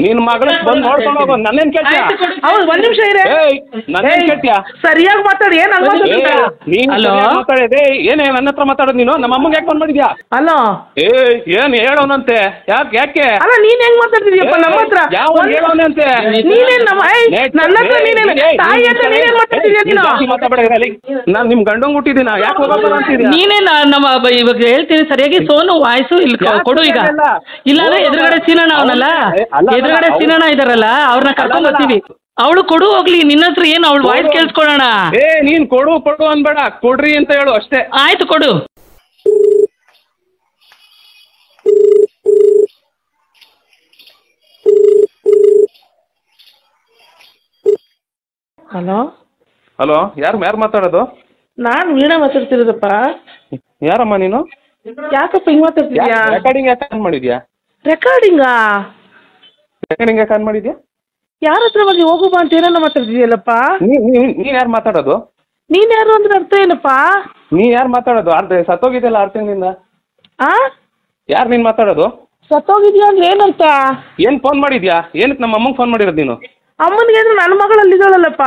ನಿನ್ ಮಗಳ ಬಂದು ನೋಡ್ಕೊಂಡು ಹೋಗೋ ನನ್ನೇನ್ ಕೇಳ್ತೀಯ? ಹೌದು ಒಂದ್ ನಿಮಿಷ ಇರೇ. ನನ್ನೇನ್ ಕೇಳ್ತೀಯ? ಸರಿಯಾಗಿ ಮಾತಾಡಿ. ಏನ್ ಮಾತಾಡಿದೆ ಏನೇ ನನ್ನ ಹತ್ರ ಮಾತಾಡೋದು ನೀನು? ನಮ್ಮ ಅಮ್ಮಂಗೆ ಯಾಕೆ ಫೋನ್ ಮಾಡಿದ್ಯಾ? ಅಲೋ ಏನ್ ಹೇಳೋನಂತೆ? ಯಾಕೆ ಅಲ್ಲ ನೀನ್ ಹೆಂಗ್ ಮಾತಾಡ್ತಿದ್ಯಪ್ಪ ನಮ್ಮ ಹತ್ರ? ಯಾವ ಹೇಳೋನಂತೆ? ನೀನೇನ್ ನನ್ನ ಹತ್ರ ನೀನೇನ್ ತಾಯಿ ಹತ್ರ ನೀನೇನ್ ಮಾತಾಡ್ತಿದ್ಯಾ ನೀನು? ಮಾತಾಡೋದ್ರಲ್ಲಿ ನಾನ್ ನಿಮ್ ಗಂಡಂಗ್ ಹುಟ್ಟಿದೀನ, ಯಾಕೆ ಹೋಗಲ್ಲ ಅಂತಿದ್ಯಾ? ನೀನೇ ನಮ್ಮ ಇವಾಗ ಹೇಳ್ತೀನಿ ಸರಿಯಾಗಿ. ಸೋನು ವಾಯ್ಸು ಇಲ್ಲಿ ಕೊಡು ಈಗ. ಇಲ್ಲಾಂದ್ರೆ ಎದುರುಗಡೆ ಸೀನಣ್ಣ ಅವನಲ್ಲ, ಎದುರುಗಡೆ ಸೀನಣ್ಣ ಇದಾರಲ್ಲ ಅವ್ರನ್ನ ಕರ್ಕೊಂಡ್ ಬರ್ತೀವಿ. ಅವಳು ಕೊಡು ಹೋಗ್ಲಿ, ನಿನ್ನ ಹತ್ರ ಏನು ಅವಳು ವಾಯ್ಸ್ ಕೇಳಿಸ್ಕೊಳ್ಳೋಣ. ನೀನ್ ಕೊಡು ಅನ್ಬೇಡ, ಕೊಡ್ರಿ ಅಂತ ಹೇಳು ಅಷ್ಟೇ. ಆಯ್ತು ಕೊಡು. ಹಲೋ ಹಲೋ, ಯಾರು ಮಾತಾಡೋದು? ನಾನ್ ವೀಣಾ ಮಾತಾಡ್ತಿರೋದಪ್ಪ. ಯಾರಮ್ಮ ನೀನು? ಯಾಕಪ್ಪ ಹಿಂಗ್ ಮಾತಾಡ್ತಿದ್ಯಾ? ರೆಕಾರ್ಡಿಂಗ್ ಯಾಕೆ ಆನ್ ಮಾಡಿದ್ಯಾ? ರೆಕಾರ್ಡಿಂಗಾ? ರೆಕಾರ್ಡಿಂಗ್ ಯಾಕೆ ಆನ್ ಮಾಡಿದ್ಯಾ? ಯಾರ ಹತ್ರ ಬಗ್ಗೆ ಹೋಗು ಬಾ ಅಂತ ಏನನ್ನ ಮಾತಾಡ್ತಿದ್ಯಲ್ಲಪ್ಪ? ನೀನ್ ಯಾರು ಮಾತಾಡೋದು? ನೀನ್ ಯಾರು ಅಂದ್ರೆ ಅರ್ಥ ಏನಪ್ಪ? ನೀ ಯಾರು ಮಾತಾಡೋದು? ಸತ್ತೋಗಿದ್ಯಲ್ಲ 6 ತಿಂಗಳಿಂದ. ಆ ಯಾರು ನೀನ್ ಮಾತಾಡೋದು? ಸತ್ತೋಗಿದ್ಯಾ ಅಂದ್ರೆ ಏನಂತ? ಏನ್ ಫೋನ್ ಮಾಡಿದ್ಯಾ? ಏನಕ್ಕೆ ನಮ್ಮ ಅಮ್ಮಂಗೆ ಫೋನ್ ಮಾಡಿರೋದು ನೀನು? ಅಮ್ಮನಿಗೆ ಅಂದ್ರೆ ನನ್ನ ಮಗಳಲ್ಲಿದ್ದಾಳಲ್ಲಪ್ಪ.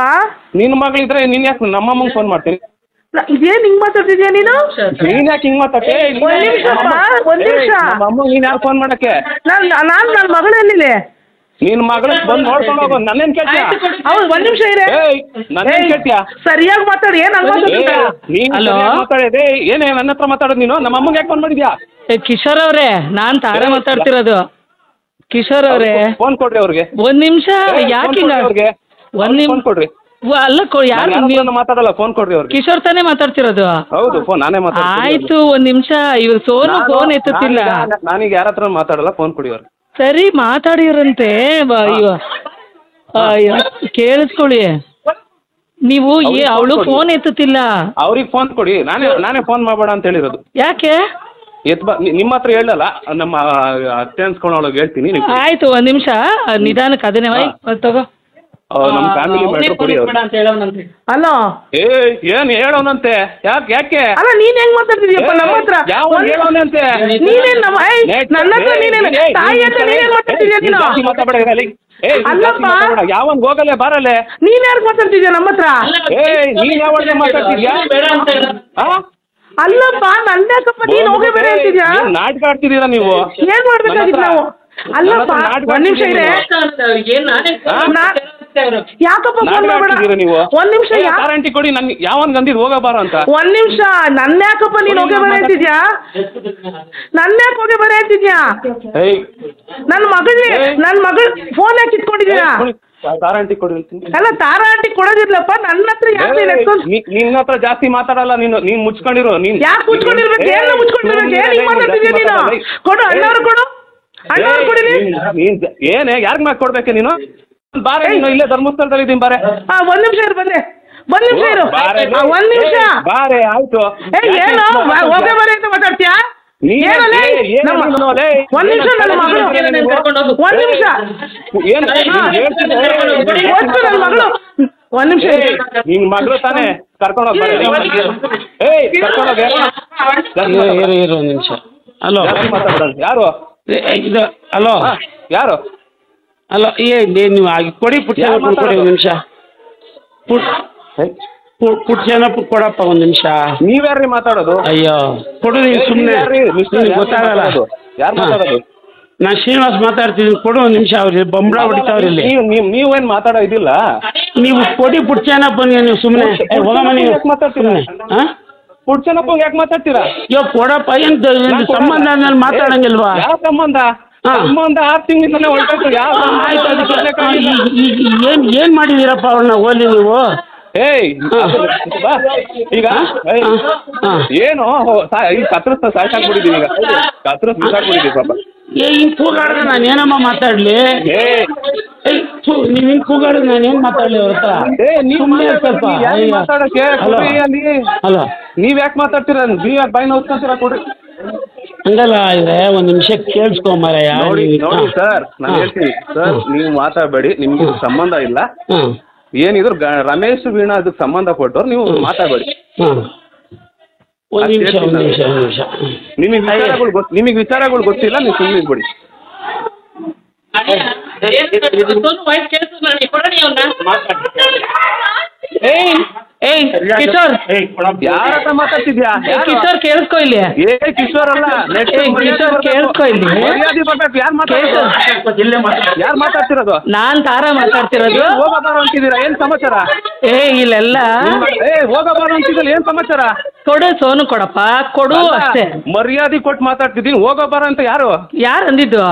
ನಿನ್ನ ಮಗಳಿದ್ರೆ ನೀನ್ ಯಾಕೆ ನಮ್ಮ ಅಮ್ಮಂಗೆ ಫೋನ್ ಮಾಡ್ತೀನಿ? ಇದೇನ್ ಹಿಂಗ್ ಮಾತಾಡ್ತಿದ್ಯಾ ನೀನು? ನೀನ್ ಯಾಕೆ ಹಿಂಗ್ ಮಾತಾಡ್ತೀಯ? ಒಂದ್ ನಿಮಿಷ. ನಮ್ಮ ಅಮ್ಮ ನೀನ್ ಯಾರು ಫೋನ್ ಮಾಡಕ್ಕೆ? ನಾನು ನನ್ನ ಮಗಳಲ್ಲಿದೆ. ನಿನ್ ಮಗಳ ಬಂದು ನೋಡ್ಕೊಂಡು ಹೋಗೋ ನನ್ನೇನ್ ಕೇಳ್ತೀಯ? ಹೌದು ಒಂದ್ ನಿಮಿಷ ಇರೇ. ನನ್ನೇನ್ ಕೇಳ್ತೀಯ? ಸರಿಯಾಗಿ ಮಾತಾಡಿ. ಏನ್ ಮಾತಾಡಿದೆ ಏನೇ ನನ್ನ ಹತ್ರ ಮಾತಾಡೋದು ನೀನು? ನಮ್ಮ ಅಮ್ಮಂಗೆ ಯಾಕೆ ಫೋನ್ ಮಾಡಿದ್ಯಾ? ಕಿಶೋರ್ ಅವ್ರೆ, ನಾನ್ ತಾರೆ ಮಾತಾಡ್ತಿರೋದು. ಕಿಶೋರ್ ಅವ್ರೆ ಫೋನ್ ಕೊಡ್ರಿ ಅವ್ರಿಗೆ. ಒಂದ್ ನಿಮಿಷ. ಯಾಕೆ ಅವ್ರಿಗೆ ಒಂದ್ ನಿಮಿಷ ಕೊಡ್ರಿ. ಅಲ್ಲ ಯಾರು ಮಾತಾಡಲ್ಲ, ಫೋನ್ ಕೊಡ್ರಿ ಅವ್ರಿಗೆ. ಕಿಶೋರ್ ತಾನೇ ಮಾತಾಡ್ತಿರೋದು? ಹೌದು, ಫೋನ್ ನಾನೇ ಮಾತಾಡ್ತೀನಿ. ಆಯ್ತು ಒಂದ್ ನಿಮಿಷ. ಇವ್ರು ಸೋನು ಫೋನ್ ಎತ್ತುತ್ತಿಲ್ಲ. ನಾನೀಗ ಯಾರ ಹತ್ರ ಮಾತಾಡಲ್ಲ, ಫೋನ್ ಕೊಡಿ ಅವ್ರಿಗೆ. ಸರಿ ಮಾತಾಡಿರಂತೆ. ಕೇಳಿಸ್ಕೊಳ್ಳಿ ನೀವು. ಅವಳು ಫೋನ್ ಎತ್ತುತ್ತಿಲ್ಲ. ಅವ್ರಿಗೆ ಫೋನ್ ಕೊಡಿ. ನಾನೇ ಫೋನ್ ಮಾಡಬೇಡ ಅಂತ ಹೇಳಿರೋದು. ಯಾಕೆ? ನಿಮ್ಮ ಹತ್ರ ಹೇಳಲ್ಲ, ನಮ್ಮ ಅತ್ತೆ ಅನ್ಸ್ಕೊಂಡವಳಿಗೆ ಹೇಳ್ತೀನಿ. ಆಯ್ತು ಒಂದ್ ನಿಮಿಷ ನಿಧಾನಕ್ಕೆ. ಅದನ್ನೇ ತಗೋ. ನಮ್ಮ ಫ್ಯಾಮಿಲಿ ಮ್ಯಾಟರ್ ಕೊಡಿ ಅವ್ರಿಗೆ. ಅಲೋ ಏನ್ ಹೇಳೋನಂತೆ? ಯಾಕೆ? ಅಲ್ಲ ನೀನ್ ಹೆಂಗ್ ಮಾತಾಡ್ತಿದ್ಯಪ್ಪ ನಮ್ಮ ಹತ್ರ? ಯಾವ ಹೇಳೋನಂತೆ? ನೀನೇನ್ ನನ್ನ ಹತ್ರ ನೀನೇನ್ ತಾಯಿ ಹತ್ರ ನೀನೇನ್ ಮಾತಾಡ್ತಿದ್ಯಾ ನೀನು? ಮಾತಾಡೋದ್ರಲ್ಲಿ ಯಾವನ್ ಹೋಗಲ್ಲೇ ಬಾರಲ್ಲೇ. ನೀನ್ ಯಾರು ಮಾತಾಡ್ತಿದ್ಯಾ ನಮ್ಮ ಹತ್ರ? ನೀನ್ ಯಾವಾಗ ಮಾತಾಡ್ತಿದ್ಯಾ? ಅಲ್ಲಪ್ಪ ನನ್ಯಾಕಪ್ಪ ನೀನ್ ಹೋಗೇ ಬೇರೆ ಅಂತಿದ್ಯಾ? ನಾಟಕ ಆಡ್ತಿದ್ದೀರಾ ನೀವು? ಏನ್ ಮಾಡ್ಬೇಕಾಗಿತ್ತು ನಾವು? ಅಲ್ಲಪ್ಪ ಒಂದ್ ನಿಮಿಷ ಇದೆ. ಯಾಕಪ್ಪ ಫೋನ್ ಮಾಡಬೇಡ? ನೀವು ಒಂದ್ ನಿಮಿಷ. ಗ್ಯಾರಂಟಿ ಕೊಡಿ. ನನ್ ಯಾವನ್ ಗಂದಿದ್ ಹೋಗಬಾರ ಅಂತ. ಒಂದ್ ನಿಮಿಷ. ನನ್ನ ಯಾಕಪ್ಪ ನೀನ್ ಹೋಗೇ ಬೇರೆ ಅಂತಿದ್ಯಾ? ನನ್ನ ಯಾಕೆ ಹೋಗೇ ಬೇರೆ ಅಂತಿದ್ಯಾ? ನನ್ನ ಮಗಳು ಫೋನ್ ಯಾಕೆ ಇಟ್ಕೊಂಡಿದ್ದೀರಾ? ತಾರಾಂಟಿ ಕೊಡಿ. ಅಲ್ಲ ತಾರಾಂಟಿ ಕೊಡೋದಿರ್ಲಪ್ಪ. ನನ್ನ ಹತ್ರ ಯಾಕೆ ನಿನ್ನ ಹತ್ರ ಜಾಸ್ತಿ ಮಾತಾಡಲ್ಲ. ನೀನ್ ಮುಚ್ಕೊಂಡಿರೋ. ನೀನ್ ಯಾಕೆ ಮುಚ್ಕೊಂಡಿರ್ಬೇಕು? ಏನ್ ಮುಚ್ಕೊಂಡಿರ್ಬೇಕು? ಏನ್ ಮಾತಾಡ್ತಿದ್ಯಾ ನೀನು? ಕೊಡು ಅಣ್ಣವ್ರು, ಕೊಡು ಅಣ್ಣವ್ರು ಕೊಡಿ. ಏನೇ ಯಾರಿಗ್ ಮ್ಯಾಕ್ ಕೊಡ್ಬೇಕೆ ನೀನು? ಬಾರೆ, ನೀನು ಇಲ್ಲೇ ಧರ್ಮಸ್ಥಳದಲ್ಲಿ ಇದ್ದೀನಿ. ಬಾರೆ. ಒಂದ್ ನಿಮಿಷ ಇರು. ಬಂದೆ. ಒಂದ್ ನಿಮಿಷ ಇರು. ಒಂದ್ ನಿಮಿಷ. ಬಾರೆ. ಆಯ್ತು. ಏನು ಹೋಗೇ ಬರೆ ಅಂತ ಮಾತಾಡ್ತೀಯಾ? ಒಂದ್ ನಿಮಿಷ. ನನ್ನ ಮಗಳು ಒಂದ್ ನಿಮಿಷ. ನನ್ನ ಮಗಳು ಒಂದ್ ನಿಮಿಷ. ನಿನ್ ಮಗಳು ತಾನೇ? ಕರ್ಕೊಂಡೋಗಿ ಇರು ಒಂದ್ ನಿಮಿಷ. ಹಲೋ, ಯಾರು ಇದು? ಹಲೋ, ಯಾರು? ಹಲೋ, ನೀವು ಕೊಡಿ ಪುಟ್ಟ ಕೊಡಿ. ಒಂದ್ ನಿಮಿಷ. ಪುಟ್ಟ ಕೊಡಪ್ಪ ಒಂದ್ ನಿಮಿಷ. ನೀವ್ಯಾರ್ರಿ ಮಾತಾಡೋದು? ಅಯ್ಯೋ ಕೊಡು ನೀನು ಸುಮ್ಮನೆ. ಗೊತ್ತಾಗಲ್ಲ. ಯಾರು ಮಾತಾಡೋದು? ನಾನು ಶ್ರೀನಿವಾಸ್ ಮಾತಾಡ್ತಿದ್ದೀನಿ. ಕೊಡು ಒಂದ್ ನಿಮಿಷ. ಅವ್ರಿಗೆ ಬಂಬಳ ಹೊಡಿತಾವ್ರಿ ಇಲ್ಲಿ. ನೀವೇನ್ ಮಾತಾಡೋ ಇದಿಲ್ಲ. ನೀವು ಕೊಡಿ ಪುಟ್ಟ ನೀವು ಸುಮ್ಮನೆ ಹೋಗಮ್ಮ. ನೀವು ಮಾತಾಡ್ತೀರಾ? ಪುಟ್ಟ ಯಾಕೆ ಮಾತಾಡ್ತೀರಾ? ಅಯ್ಯೋ ಕೊಡಪ್ಪ. ಏನ್ ಸಂಬಂಧ ಮೇಲೆ ಮಾತಾಡಂಗಿಲ್ವಾ? ಯಾವ ಸಂಬಂಧ? ಸಂಬಂಧ 6 ತಿಂಗಳಿಂದಲೇ ಹೊರಟು. ಯಾವ ಏನ್ ಮಾಡಿದೀರಪ್ಪ ಅವ್ರನ್ನ ಹೋಲಿ ನೀವು? ಈಗ ಏನು ಈಗ ಕತ್ರಸ್ತ ಸಾಕಾಗ್ಬಿಟ್ಟಿದೀವಿ. ಈಗ ಕತ್ರಸ್ ಬಿಸಾಕ್ಬಿಟ್ಟಿದೀವಿ ಪಾಪ. ಹಿಂಗ್ ಕೂಗಾಡಿದ್ರೆ ನಾನು ಏನಮ್ಮ ಮಾತಾಡ್ಲಿ? ನೀವ್ ಹಿಂಗ್ ಕೂಗಾಡಿದ್ರೆ ನಾನು ಏನ್ ಮಾತಾಡ್ಲಿ ಅವ್ರ ಹತ್ರ? ಸ್ವಲ್ಪ ಅಲ್ಲ, ನೀವ್ ಯಾಕೆ ಮಾತಾಡ್ತೀರ? ನೀವ್ ಯಾಕೆ ಬಾಯಿ ನೋಡ್ಕೊಂತೀರಾ? ಕೊಡ್ರಿ. ಹಂಗಲ್ಲ ಇದೆ. ಒಂದ್ ನಿಮಿಷ ಕೇಳಿಸ್ಕೊಂಬಾರಯ್ಯ. ನೋಡಿ ಸರ್, ನಾನು ಹೇಳ್ತೀನಿ ಸರ್, ನೀವು ಮಾತಾಡಬೇಡಿ. ನಿಮ್ಗೆ ಸಂಬಂಧ ಇಲ್ಲ. ಏನಿದ್ರು ರಮೇಶ್ ವೀಣಾ ಅದಕ್ಕೆ ಸಂಬಂಧಪಟ್ಟವ್ರು. ನೀವು ಮಾತಾಡಬೇಡಿ. ನಿಮಗೆ ವಿಚಾರಗಳು ಗೊತ್ತಿಲ್ಲ. ನೀವು ಸುಮ್ಮನೆ ಬಿಡಿ. ಸೋನು ವಾಯ್ಸ್ ಕೇಳಿಸ್ತು ನನಗೆ, ಕೊಡಣಿ ಅವ್ನ. ಏಯ್ ಕಿಶೋರ್, ಯಾರ ಹತ್ರ ಮಾತಾಡ್ತಿದ್ಯಾ? ಕಿಶೋರ್ ಕೇಳಿಸ್ಕೊ ಇಲ್ಲಿ. ಕಿಶೋರ್ ಅಲ್ಲ, ಕಿಶೋರ್ ಕೇಳಿಸ್ಕೊ ಇಲ್ಲಿ. ಯಾರು ಮಾತಾಡ್ತಿರೋದು? ನಾನ್ ತಾರಾ ಮಾತಾಡ್ತಿರೋದು. ಹೋಗಬಾರ ಅಂತಿದ್ದೀರಾ, ಏನ್ ಸಮಾಚಾರ? ಇಲ್ಲೆಲ್ಲ ಹೋಗಬಾರ ಅಂತಿದ್ರಲ್ಲ, ಏನ್ ಸಮಾಚಾರ? ಕೊಡು ಸೋನು, ಕೊಡಪ್ಪ ಕೊಡು ಅಷ್ಟೇ. ಮರ್ಯಾದೆ ಕೊಟ್ಟು ಮಾತಾಡ್ತಿದ್ದೀನಿ. ಹೋಗಬಾರ ಅಂತ ಯಾರು ಅಂದಿದ್ದು?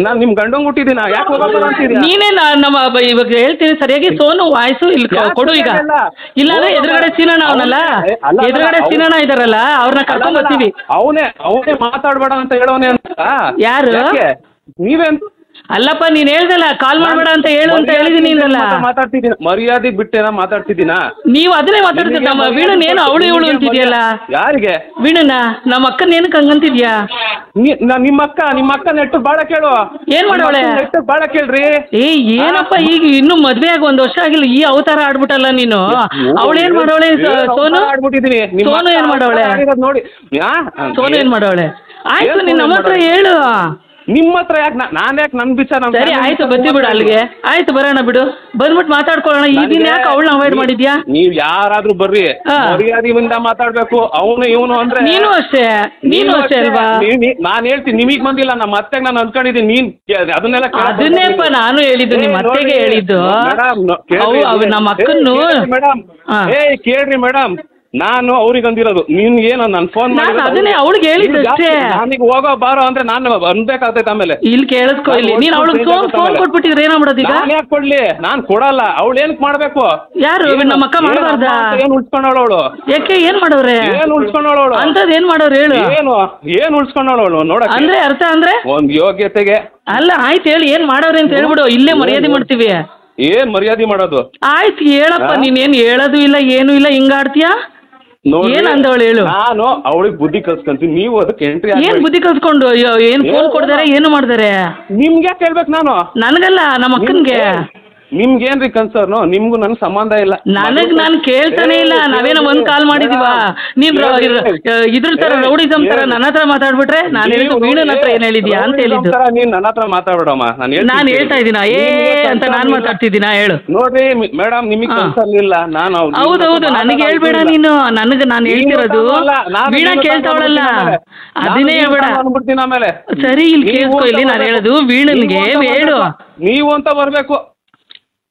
ನಾನ್ ನಿಮ್ ಗಂಡಂಗ್ ಹುಟ್ಟಿದ್ದೀನ, ಯಾಕೆ ಹೋಗಬಾರ ಅಂತಿದ್ಯಾ? ನೀನೇ ನಮ್ಮ ಇವಾಗ ಹೇಳ್ತೀನಿ ಸರಿಯಾಗಿ. ಸೋನು ವಾಯ್ಸು ಇಲ್ಲಿ ಕೊಡು ಈಗ. ಇಲ್ಲಾಂದ್ರೆ ಎದುರುಗಡೆ ಸೀನಣ್ಣ ಅವನಲ್ಲ, ಎದುರುಗಡೆ ಸೀನಣ್ಣ ಇದಾರಲ್ಲ, ಅವ್ರನ್ನ ಕರ್ಕೊಂಡ್ ಬರ್ತೀವಿ. ಅವನೇ ಮಾತಾಡ್ಬೇಡ ಅಂತ ಹೇಳೋನೆ ಅಂತ. ಯಾರು? ನೀವೇ ಅಲ್ಲಪ್ಪ, ನೀನ್ ಹೇಳ್ದಲ್ಲ ಕಾಲ್ ಮಾಡ್ಬೇಡ ಅಂತ ಹೇಳು ಅಂತ ಹೇಳಿದೀನಿ. ಮಾತಾಡ್ತಿದ್ದೀನಿ, ಮರ್ಯಾದೆ ಬಿಟ್ಟೇನ ಮಾತಾಡ್ತಿದ್ದೀನ? ನೀವು ಅದನ್ನೇ ಮಾತಾಡ್ತೀರ. ನಮ್ಮ ವೀಣನ್ ಏನು ಅವಳು ಇವಳು ಅಂತಿದ್ಯಲ್ಲ. ಯಾರಿಗೆ? ವೀಣನ ನಮ್ಮ ಅಕ್ಕನ ಏನಕ್ಕೆ ಹಂಗಂತಿದ್ಯಾ? ನಿಮ್ಮ ಅಕ್ಕ ನೆಟ್ಟು ಬಾಳ ಕೇಳು. ಏನ್ ಮಾಡವಳೆ? ನೆಟ್ಟು ಬಾಳ ಕೇಳ್ರಿ. ಏನಪ್ಪ, ಈಗ ಇನ್ನು ಮದ್ವೆ ಆಗಿ 1 ವರ್ಷ ಆಗಿಲ್ಲ, ಈ ಅವತಾರ ಆಡ್ಬಿಟ್ಟಲ್ಲ ನೀನು. ಅವಳು ಏನ್ ಮಾಡವಳೆ? ಸೋನು ಆಡ್ಬಿಟ್ಟಿದೀನಿ. ಸೋನು ಏನ್ ಮಾಡವಳೆ? ನೋಡಿ, ಸೋನು ಏನ್ ಮಾಡವಳೆ? ಆಯ್ತು, ನೀನ್ ನಮ್ಮ ಹತ್ರ ಹೇಳು. ನಿಮ್ಮ ಹತ್ರ ಯಾಕೆ? ನಾನ್ ಯಾಕೆ ನನ್ ವಿಚಾರ? ಸರಿ ಆಯ್ತು, ಬತ್ತಿ ಬಿಡು ಅಲ್ಲಿಗೆ. ಆಯ್ತು, ಬರೋಣ ಬಿಡು, ಬಂದ್ಬಿಟ್ಟು ಮಾತಾಡ್ಕೊಳ್ಳೋಣ. ಈಗಿನ ಯಾಕೆ ಅವಳನ್ನ ಅವಾಯ್ಡ್ ಮಾಡಿದ್ಯಾ? ನೀವ್ ಯಾರಾದ್ರೂ ಬರ್ರಿ, ಮರ್ಯಾದೆಯಿಂದ ಮಾತಾಡ್ಬೇಕು. ಅವನು ಇವನು ಅಂದ್ರೆ ನೀನು ಅಷ್ಟೇ ಅಲ್ವಾ? ನಾನ್ ಹೇಳ್ತೀನಿ, ನಿಮಗ್ ಬಂದಿಲ್ಲ, ನಮ್ಮ ಅತ್ತೆಗೆ ನಾನು ಅನ್ಕೊಂಡಿದ್ದೀನಿ. ನೀನ್ ಅದನ್ನೆಲ್ಲ ಅದನ್ನೇಪ್ಪ ನಾನು ಹೇಳಿದ್ದು, ನಿಮ್ಮ ಅತ್ತೆಗೆ ಹೇಳಿದ್ದು. ನಮ್ಮ ಅಕ್ಕನ್ನು ಮೇಡಮ್, ಕೇಳ್ರಿ ಮೇಡಮ್, ನಾನು ಅವ್ರಿಗೆ ಅಂದಿರೋದು. ನಿನ್ಗೇನು ನಾನು ಫೋನ್ ಮಾಡಿ ಅದನ್ನೇ ಅವಳಿಗೆ ಹೇಳಿದ್ದು ಅಷ್ಟೇ. ನನಗೆ ಹೋಗೋ ಬಾರೋ ಅಂದ್ರೆ ನಾನು ಅನ್ಬೇಕಾಗ್ತೈತೆ. ಆಮೇಲೆ ಇಲ್ಲಿ ಕೇಳಿಸ್ಕೊ, ಇಲ್ಲಿ ನೀನು ಅವಳಿಗೆ ಫೋನ್ ಕೊಟ್ಬಿಟ್ಟಿದ್ರೆ ಏನಾಗ್ಬಿಡೋದು ಈಗ? ನಾನು ಯಾಕೆ ಕೊಡ್ಲಿ? ನಾನ್ ಕೊಡಲ್ಲ. ಅವಳು ಏನಕ್ ಮಾಡ್ಬೇಕು? ಯಾರು? ನಮ್ಮ ಅಕ್ಕ ಮಾಡಬಾರ್ದ? ಏನ್ ಉಳ್ಸ್ಕೊಂಡವಳು? ಯಾಕೆ? ಏನ್ ಮಾಡವ್ರೆ? ಏನ್ ಉಳ್ಸ್ಕೊಂಡವಳು? ಅಂತದ್ ಏನ್ ಮಾಡವ್ರು ಹೇಳು? ಏನ್ ಉಳ್ಸ್ಕೊಂಡವಳು ನೋಡ ಅಂದ್ರೆ ಅರ್ಥ ಅಂದ್ರೆ ಒಂದ್ ಯೋಗ್ಯತೆಗೆ ಅಲ್ಲ. ಆಯ್ತು ಹೇಳಿ, ಏನ್ ಮಾಡವ್ರೆ ಅಂತ ಹೇಳ್ಬಿಡು, ಇಲ್ಲೇ ಮರ್ಯಾದೆ ಮಾಡ್ತೀವಿ. ಏನ್ ಮರ್ಯಾದೆ ಮಾಡೋದು? ಆಯ್ತು ಹೇಳಪ್ಪ, ನೀನೇನ್ ಹೇಳೋದು ಇಲ್ಲ ಏನು ಇಲ್ಲ, ಹಿಂಗಾಡ್ತೀಯಾ? ಏನ್ ಅಂದವಳು ಹೇಳು. ನಾನು ಅವಳಿಗೆ ಬುದ್ಧಿ ಕಲ್ಸ್ಕೊಂತೀನಿ, ನೀವು ಅದಕ್ಕೆ ಎಂಟ್ರಿ. ಏನ್ ಬುದ್ಧಿ ಕಲ್ಸ್ಕೊಂಡು? ಏನ್ ಫೋನ್ ಕೊಡ್ದಾರೆ, ಏನು ಮಾಡ್ದಾರೆ? ನಿಮ್ಗೆ ಯಾಕೆ ಹೇಳ್ಬೇಕು ನಾನು? ನನಗಲ್ಲ, ನಮ್ಮ ಅಕ್ಕನ್ಗೆ. ನಿಮ್ಗೇನ್ರಿ ಕನ್ಸರ್ನು? ನಿಮ್ಗೂ ನನ್ ಸಂಬಂಧ ಇಲ್ಲ. ನಾನು ಕೇಳ್ತಾನೆ ಇಲ್ಲ. ನಾವೇನೋ ಒಂದ್ ಕಾಲ್ ಮಾಡಿದೀವ? ನೀನ್ ಇದ್ರ ತರ ರೌಡಿಸಮ್ ತರ ನನ್ನ ಹತ್ರ ಮಾತಾಡ್ಬಿಟ್ರೆ ನಾನು ಹೇಳಿದ್ದು ವೀಣನ್ ಹತ್ರ ಏನ್ ಹೇಳಿದ್ಯಾ ಅಂತ ಹೇಳಿದ್ದು. ನೀನ್ ನನ್ನ ಹತ್ರ ಮಾತಾಡ್ಬಿಡಮ್ಮ. ನಾನು ಹೇಳ್ತಾ ಇದೀನ ಅಂತ ನಾನ್ ಮಾತಾಡ್ತಿದ್ದೀನ? ಹೇಳು. ನೋಡ್ರಿ ಮೇಡಮ್, ನಿಮಗ್ ಕನ್ಸರ್ನ್ ಇಲ್ಲ. ನಾನು ಹೌದೌದು, ನನಗೆ ಹೇಳ್ಬೇಡ ನೀನು. ನಾನು ಹೇಳ್ತಿರೋದು ವೀಣಾ ಕೇಳ್ತಾವಳಲ್ಲ, ಅದನ್ನೇ ಹೇಳ್ಬೇಡ. ಆಮೇಲೆ ಸರಿ, ಇಲ್ಲಿ ಕೇಳ್ಕೊ. ಇಲ್ಲಿ ನಾನು ಹೇಳೋದು ವೀಣನ್ಗೆ ಹೇಳು. ನೀವು ಅಂತ ಬರ್ಬೇಕು.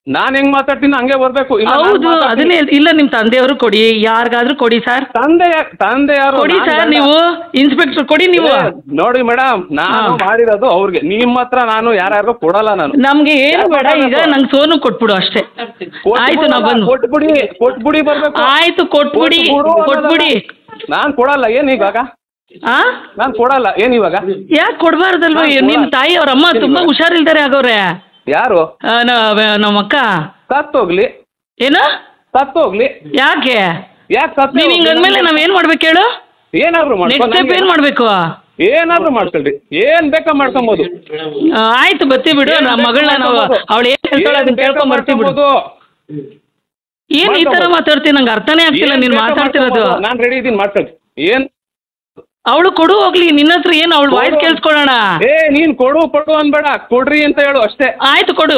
ನಾನ್ ಹೆಂಗ್ ಮಾತಾಡ್ತೀನಿ ಹಂಗೆ ಬರ್ಬೇಕು. ಹೌದು, ಅದನ್ನೇ ಇಲ್ಲ. ನಿಮ್ ತಂದೆಯವರು ಕೊಡಿ, ಯಾರಿಗಾದ್ರೂ ಕೊಡಿ ಸರ್. ತಂದೆ ಯಾರು? ಕೊಡಿ ಸರ್, ನೀವು ಇನ್ಸ್ಪೆಕ್ಟರ್ ಕೊಡಿ ನೀವು. ನೋಡಿ ಮೇಡಮ್, ನಾನು ಮಾಡಿರೋದು ಅವ್ರಿಗೆ. ನಿಮ್ಮ ಹತ್ರ ನಾನು ಯಾರ್ಯಾರು ಕೊಡಲ್ಲ. ನಾನು ನಮ್ಗೆ ಏನು ಬೇಡ, ಈಗ ನಂಗೆ ಸೋನು ಕೊಟ್ಬಿಡು ಅಷ್ಟೇ. ಆಯ್ತು, ನಾ ಬಂದು ಕೊಟ್ಬಿಡಿ ಬರ್ಬೇಕು. ಆಯ್ತು, ಕೊಟ್ಬಿಡಿ. ನಾನ್ ಕೊಡಲ್ಲ. ಏನ್ ಇವಾಗ? ನಾನ್ ಕೊಡಲ್ಲ. ಏನ್ ಇವಾಗ? ಯಾಕೆ ಕೊಡ್ಬಾರ್ದಲ್ವಾ? ನಿಮ್ ತಾಯಿ ಅವ್ರ ಅಮ್ಮ ತುಂಬಾ ಹುಷಾರಿಲ್ದಾರೆ ಆಗೋರೆ. ಯಾರು? ನಮ್ಮ ಅಕ್ಕ. ಸತ್ತೋಗ್ಲಿ. ಏನು ಸತ್ತೋಗ್ಲಿ? ಯಾಕೆ ಸತ್? ನೀನ್ ಹಿಂಗಂದ್ಮೇಲೆ ನಾವೇನ್ ಮಾಡ್ಬೇಕು ಹೇಳು? ಏನಾದ್ರು ಏನ್ ಮಾಡ್ಬೇಕು? ಏನಾದ್ರು ಮಾಡ್ಕೊಳ್ರಿ, ಏನ್ ಬೇಕಾ ಮಾಡ್ಕೊಬೋದು. ಆಯ್ತು, ಬತ್ತಿ ಬಿಡು. ನಮ್ಮ ಮಗಳನ್ನ ನಾವು ಅವಳು ಏನ್ ಹೇಳ್ತಾಳೆ ಅದನ್ನ ಕೇಳ್ಕೊಂಡ್ ಬರ್ತೀವಿ. ಏನ್ ಈ ತರ ಮಾತಾಡ್ತೀನಿ? ನಂಗೆ ಅರ್ಥನೇ ಆಗ್ತಿಲ್ಲ ನೀನ್ ಮಾತಾಡ್ತಿರೋದು. ನಾನ್ ರೆಡಿ ಇದೀನಿ, ಮಾಡ್ಕೊಳ್ರಿ. ಏನ್ ಅವಳು ಕೊಡು ಹೋಗ್ಲಿ, ನಿನ್ನ ಹತ್ರ ಏನು ಅವಳು ವಾಯ್ಸ್ ಕೇಳಿಸ್ಕೊಳ್ಳೋಣ. ನೀನ್ ಕೊಡು ಅನ್ಬೇಡ, ಕೊಡ್ರಿ ಅಂತ ಹೇಳು ಅಷ್ಟೇ. ಆಯ್ತು, ಕೊಡು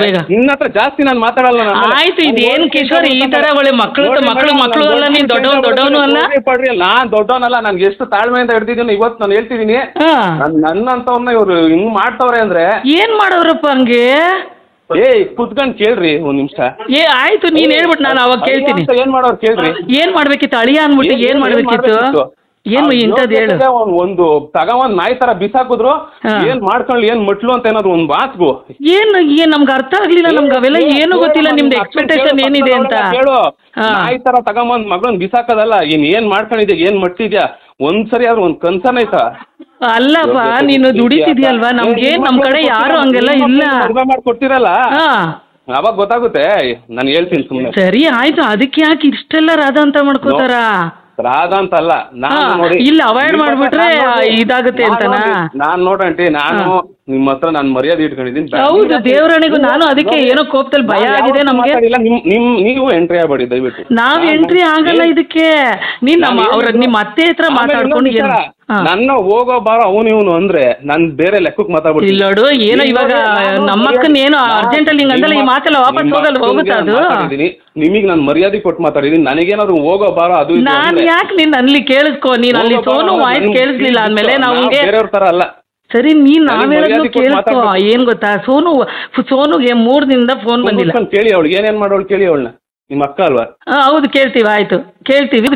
ಬೇಗ. ನಿನ್ನ ಹತ್ರ ಜಾಸ್ತಿ ನಾನು ಮಾತಾಡಲ್ಲ. ಆಯ್ತು, ಇದೇನ್ ಕಿಶೋರ್ ಈ ತರ ಒಳ್ಳೆ ಮಕ್ಕಳು ಅಲ್ಲ, ನೀನ್ ದೊಡ್ಡವನು ಅಲ್ಲ. ಪಡ್ರಿ, ನಾನ್ ದೊಡ್ಡವನಲ್ಲ. ನನ್ಗೆ ಎಷ್ಟು ತಾಳ್ಮೆಯಿಂದ ಹಿಡ್ದಿದ್ದೀನಿ ಇವತ್ತು ನಾನು ಹೇಳ್ತಿದೀನಿ. ನನ್ನಂತವ್ನ ಇವ್ರು ಹಿಂಗ್ ಮಾಡ್ತವ್ರೆ ಅಂದ್ರೆ ಏನ್ ಮಾಡವ್ರಪ್ಪ ಹಂಗೆ? ಕುತ್ಕೊಂಡ್ ಕೇಳ್ರಿ ಒಂದ್ ನಿಮಿಷ. ಆಯ್ತು, ನೀನ್ ಹೇಳ್ಬಿಟ್ಟು ನಾನು ಅವಾಗ ಕೇಳ್ತೀನಿ. ಏನ್ ಮಾಡೋರು ಕೇಳ್ರಿ. ಏನ್ ಮಾಡ್ಬೇಕಿತ್ತು ಅಳಿಯ ಅನ್ಬಿಟ್ಟು? ಏನ್ ಮಾಡ್ಬೇಕಿತ್ತು? ಏನು ಇಂಥದ್ದು ಹೇಳು. ಒಂದು ತಗೊಂಡ್ ನಾಯಿ ತರ ಬಿಸಾಕಿದ್ರು ಏನ್ ಮಾಡ್ಕೊಳ್ಳಿ, ಏನ್ ಮಟ್ಲು ಅಂತ ಏನಾದ್ರು ಒಂದ್ ಮಾತ್ಗು ಏನ್ ನಮ್ಗೆ ಅರ್ಥ ಆಗ್ಲಿಲ್ಲ. ನಮ್ಗೆ ಅವೆಲ್ಲ ಏನು ಗೊತ್ತಿಲ್ಲ. ನಿಮ್ದು ಎಕ್ಸ್ಪೆಕ್ಟೇಷನ್ ಏನಿದೆ ಅಂತ ಹೇಳು. ನಾಯಿ ತರ ತಗೊಂಬಂದ್ ಮಗಳನ್ ಬಿಸಾಕದಲ್ಲ. ಏನ್ ಮಾಡ್ಕೊಂಡಿದ್ಯಾ, ಏನ್ ಮಟ್ಟಿದ್ಯಾ? ಒಂದ್ಸರಿ ಆದ್ರೂ ಒಂದ್ ಕನ್ಸನ್ ಆಯ್ತಾ? ಅಲ್ಲಪ್ಪ, ನೀನು ದುಡಿತಿದ್ಯಲ್ವಾ? ನಮ್ಗೆ ನಮ್ ಕಡೆ ಯಾರು ಹಂಗೆಲ್ಲ ಇಲ್ಲ. ಮಾಡ್ಕೊಡ್ತಿರಲ್ಲ, ಅವಾಗ ಗೊತ್ತಾಗುತ್ತೆ. ನಾನು ಹೇಳ್ತೀನಿ ಸುಮ್ಮನೆ. ಸರಿ ಆಯ್ತು, ಅದಕ್ಕೆ ಯಾಕೆ ಇಷ್ಟೆಲ್ಲ ರಾಧ ಅಂತ ಮಾಡ್ಕೋತಾರ? ರಾಧ ಅಂತಲ್ಲ, ನಾನು ನೋಡಿ ಇಲ್ಲ ಅವಾಯ್ಡ್ ಮಾಡ್ಬಿಟ್ರೆ ಇದಾಗುತ್ತೆ ಅಂತನಾ? ನಾನ್ ನೋಡ್ರಂಟಿ, ನಾನು ನಿಮ್ಮ ಹತ್ರ ನಾನು ಮರ್ಯಾದೆ ಇಟ್ಕೊಂಡಿದ್ದೀನಿ. ಹೌದು, ದೇವರಣಿಗೂ ನಾನು ಅದಕ್ಕೆ ಏನೋ ಕೋಪದಲ್ಲಿ ಭಯ ಆಗಿದೆ ನಮ್ಗೆ. ನೀವು ಎಂಟ್ರಿ ಆಗ್ಬೇಡಿ ದಯವಿಟ್ಟು. ನಾವ್ ಎಂಟ್ರಿ ಆಗಲ್ಲ ಇದಕ್ಕೆ. ನೀನ್ ನಿಮ್ಮ ಅತ್ತೆ ಹತ್ರ ಮಾತಾಡ್ಕೊಂಡು ನನ್ನ ಹೋಗೋ ಬಾರ ಅವನು ಇವನು ಅಂದ್ರೆ ನನ್ ಬೇರೆ ಲೆಕ್ಕಕ್ಕೆ ಮಾತಾಡ್ಬಿಡ್ತೀನಿ. ಇಲ್ಲ ನೋಡು ಏನೋ ಇವಾಗ ನಮ್ಮಕ್ಕನ್ ಏನೋ ಅರ್ಜೆಂಟ್ ಅಲ್ಲಿ ಹಿಂಗಂದಲ್ಲ ಈ ಮಾತೆಲ್ಲ ವಾಪಸ್ ಹೋಗುತ್ತಾ ಅದು? ನಿಮಗ್ ನಾನು ಮರ್ಯಾದೆ ಕೊಟ್ಟು ಮಾತಾಡಿದೀನಿ. ನನಗೇನಾದ್ರು ಹೋಗೋ ಬಾರ ಅದು ನಾನ್ ಯಾಕೆ ನೀನ್ ಅಲ್ಲಿ ಕೇಳಿಸ್ಕೊ, ನೀನ್ ಅಲ್ಲಿ ಸೋನು ವಾಯ್ಸ್ ಕೇಳಿಸ್ಲಿಲ್ಲ ಅಂದ್ಮೇಲೆ ನಾವು ಬೇರೆಯವ್ರ ತರ ಅಲ್ಲ. ಸರಿ ನೀನ್ ನಾವ್ ಹೇಳೋದು ಕೇಳಿಸ್ಕೊ. ಏನ್ ಗೊತ್ತಾ, ಸೋನುಗೆ 3 ದಿನದಿಂದ ಫೋನ್ ಬಂದಿಲ್ಲ. ಕೇಳಿ ಅವಳು ಏನೇನ್ ಮಾಡೋಳು ಕೇಳಿ ಅವಳನ್ನ. ನಿಮ್ಮ ಅಕ್ಕ ಅಲ್ವಾ? ಹೌದು ಕೇಳ್ತೀವಿ, ಆಯ್ತು ಕೇಳ್ತೀವಿ.